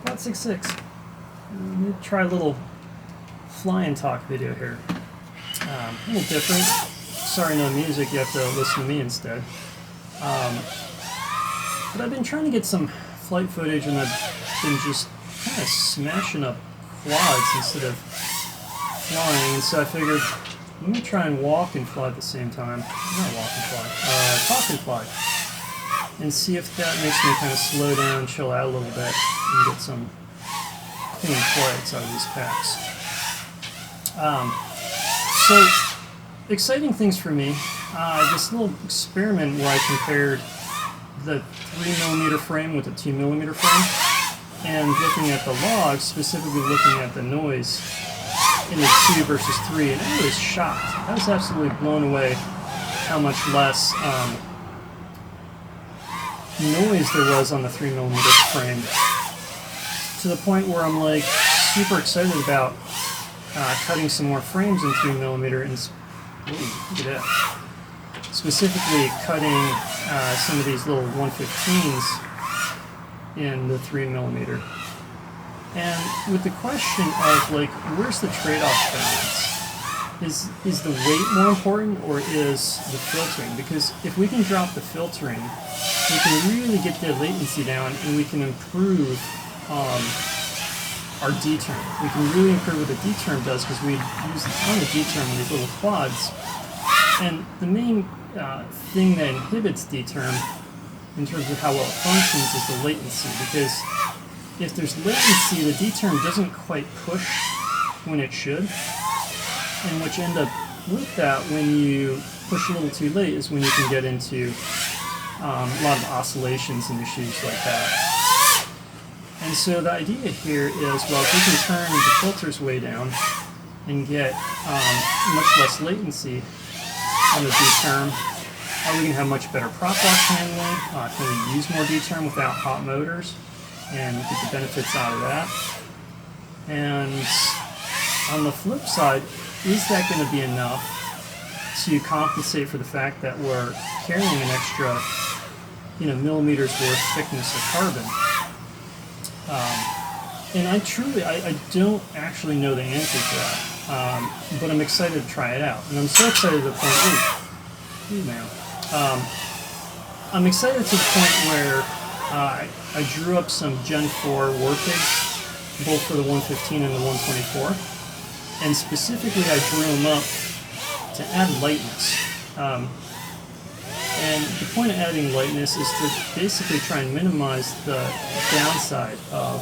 About 6'6". I'm going to try a little fly and talk video here. A little different. Sorry, no music. You have to listen to me instead. But I've been trying to get some flight footage, and I've been just kind of smashing up quads instead of flying, and so I figured let me try and walk and fly at the same time. Not walk and fly. Talk and fly. And see if that makes me kind of slow down, chill out a little bit, and get some clean flights out of these packs. So, exciting things for me. This little experiment where I compared the 3mm frame with the 2mm frame, and looking at the logs, specifically looking at the noise in the 2 versus 3, and I was shocked. I was absolutely blown away how much less noise there was on the 3mm frame, to the point where I'm like super excited about cutting some more frames in 3mm, and look at that. Specifically cutting some of these little 115s in the 3mm. And with the question of like, where's the trade-off balance? Is the weight more important, or is the filtering? Because if we can drop the filtering, we can really get the latency down, and we can improve our D-term. We can really improve what the D-term does, because we use a ton of D-term in these little quads. And the main thing that inhibits D-term in terms of how well it functions is the latency, because if there's latency, the D-term doesn't quite push when it should, and what you end up with that when you push a little too late is when you can get into a lot of oscillations and issues like that. And so the idea here is, well, if we can turn the filters way down and get much less latency on the D-term, we can have much better prop lock handling. Can we use more D-term without hot motors and get the benefits out of that? And on the flip side, is that going to be enough to compensate for the fact that we're carrying an extra, millimeters worth thickness of carbon? And I don't actually know the answer to that, but I'm excited to try it out. And I'm so excited to the point, I'm excited to the point where I drew up some Gen 4 warpigs, both for the 115 and the 124. And specifically, I drew them up to add lightness. And the point of adding lightness is to basically try and minimize the downside of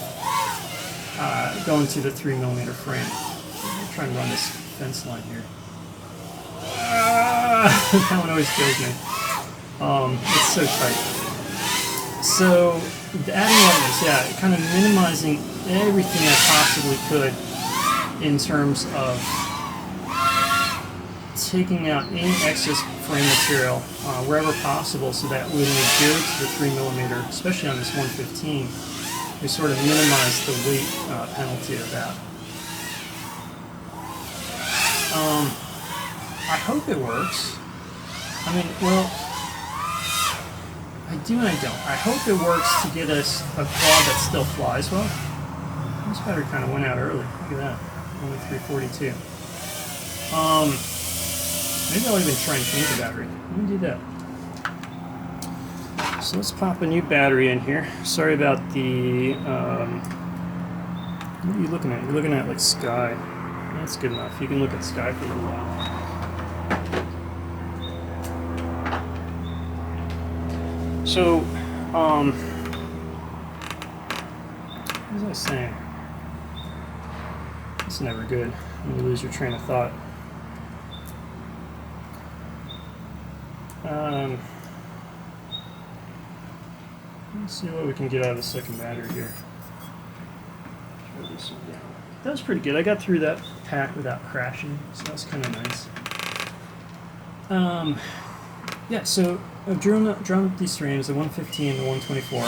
going to the 3mm frame. I'm trying to run this fence line here. That one always kills me. It's so tight. So, adding lightness, kind of minimizing everything I possibly could in terms of taking out any excess frame material wherever possible, so that when we go to the 3mm, especially on this 115, we sort of minimize the weight penalty of that. I hope it works. I mean, well, I do and I don't. I hope it works to get us a quad that still flies well. This battery kind of went out early. Look at that. Only 342. Maybe I'll even try and change the battery. Let me do that. So let's pop a new battery in here. Sorry about the, what are you looking at? You're looking at like sky. That's good enough. You can look at sky for a little while. So, what was I saying? It's never good when you lose your train of thought. Let's see what we can get out of the second battery here. Throw this one down. That was pretty good. I got through that pack without crashing, so that's kind of nice. Yeah, so I've drawn up these frames, the 115 and the 124,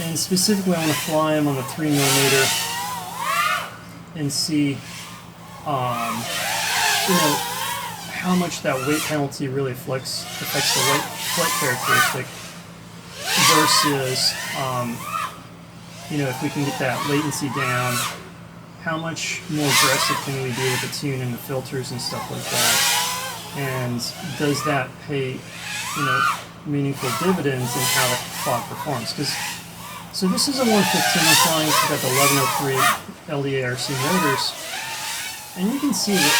and specifically I want to fly them on the 3mm and see, how much that weight penalty really affects the flight characteristic versus you know, if we can get that latency down, how much more aggressive can we be with the tune and the filters and stuff like that? And does that pay, you know, meaningful dividends in how the quad performs? So this is a 115 I'm flying. It's got the 1103 LDARC motors, and you can see that,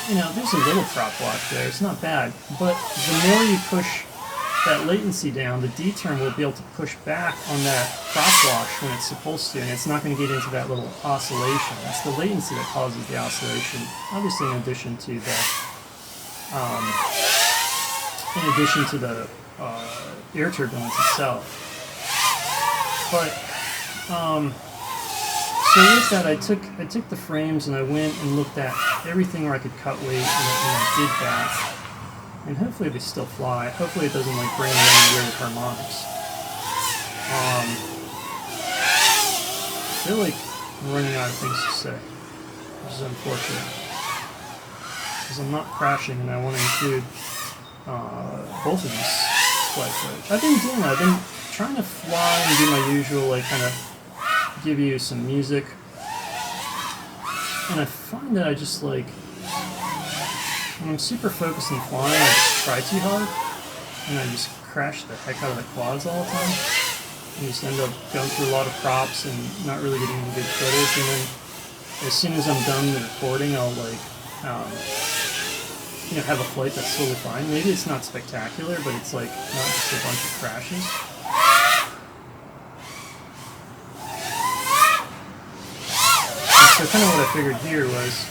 you know, there's a little prop lock there. It's not bad, but the more you push that latency down, the D-term will be able to push back on that prop wash when it's supposed to, and it's not going to get into that little oscillation. It's the latency that causes the oscillation, obviously in addition to the air turbulence itself. But so with that, I took the frames and I went and looked at everything where I could cut weight, and I did that. And hopefully they still fly. Hopefully it doesn't like bring in any weird harmonics. I feel like I'm running out of things to say, which is unfortunate. Because I'm not crashing and I want to include both of these flight footage. I've been trying to fly and do my usual, like, kind of give you some music. And I find that I just, like, when I'm super focused on flying, I just try too hard, and I just crash the heck out of the quads all the time. And just end up going through a lot of props and not really getting any good footage. And then as soon as I'm done the recording, I'll, like, you know, have a flight that's totally fine. Maybe it's not spectacular, but it's like not just a bunch of crashes. So kind of what I figured here was,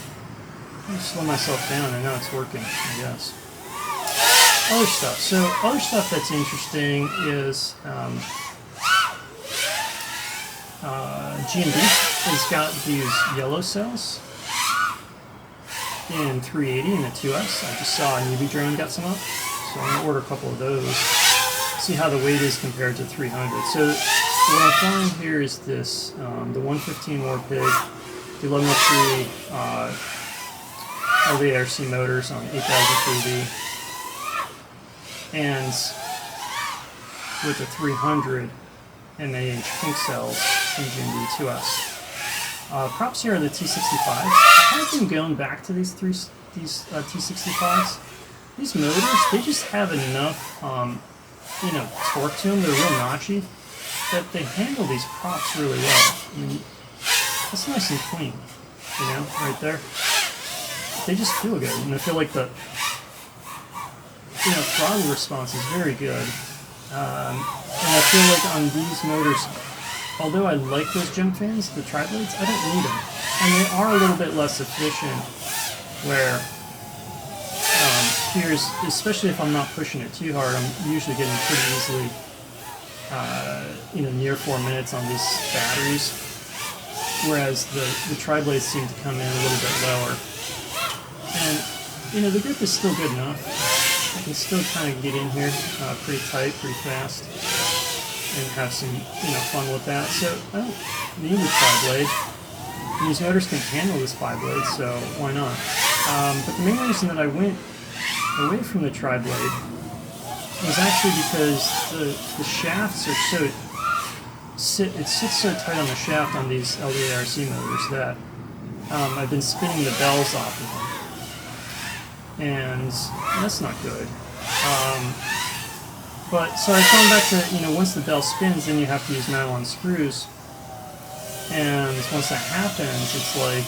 I'll slow myself down, and now it's working, I guess. Other stuff. So other stuff that's interesting is GMB has got these yellow cells in 380 and a 2S. I just saw a newbie drone got some up, so I'm going to order a couple of those. See how the weight is compared to 300. So what I'm flying here is this, the 115 Warpig, the 1103 LDARC motors on 8000 3D, and with the 300 MAH pink cells from GMB 2S. Props here are the T65s. I've been going back to these T65s. These motors, they just have enough, you know, torque to them. They're real notchy, that they handle these props really well. I mean, that's nice and clean, you know, right there. They just feel good, and I feel like the, you know, throttle response is very good. And I feel like on these motors, although I like those jump fans, the tri-blades, I don't need them. And they are a little bit less efficient, where here's, especially if I'm not pushing it too hard, I'm usually getting pretty easily, you know, near 4 minutes on these batteries, whereas the tri-blades seem to come in a little bit lower. And, you know, the grip is still good enough. I can still kind of get in here pretty tight, pretty fast, and have some, you know, fun with that. So I don't need the tri-blade. And these motors can handle this bi-blade, so why not? But the main reason that I went away from the tri-blade was actually because the shafts are so it sits so tight on the shaft on these LDARC motors that I've been spinning the bells off of them. And that's not good. But so I've gone back to, you know, once the bell spins, then you have to use nylon screws. And once that happens, it's like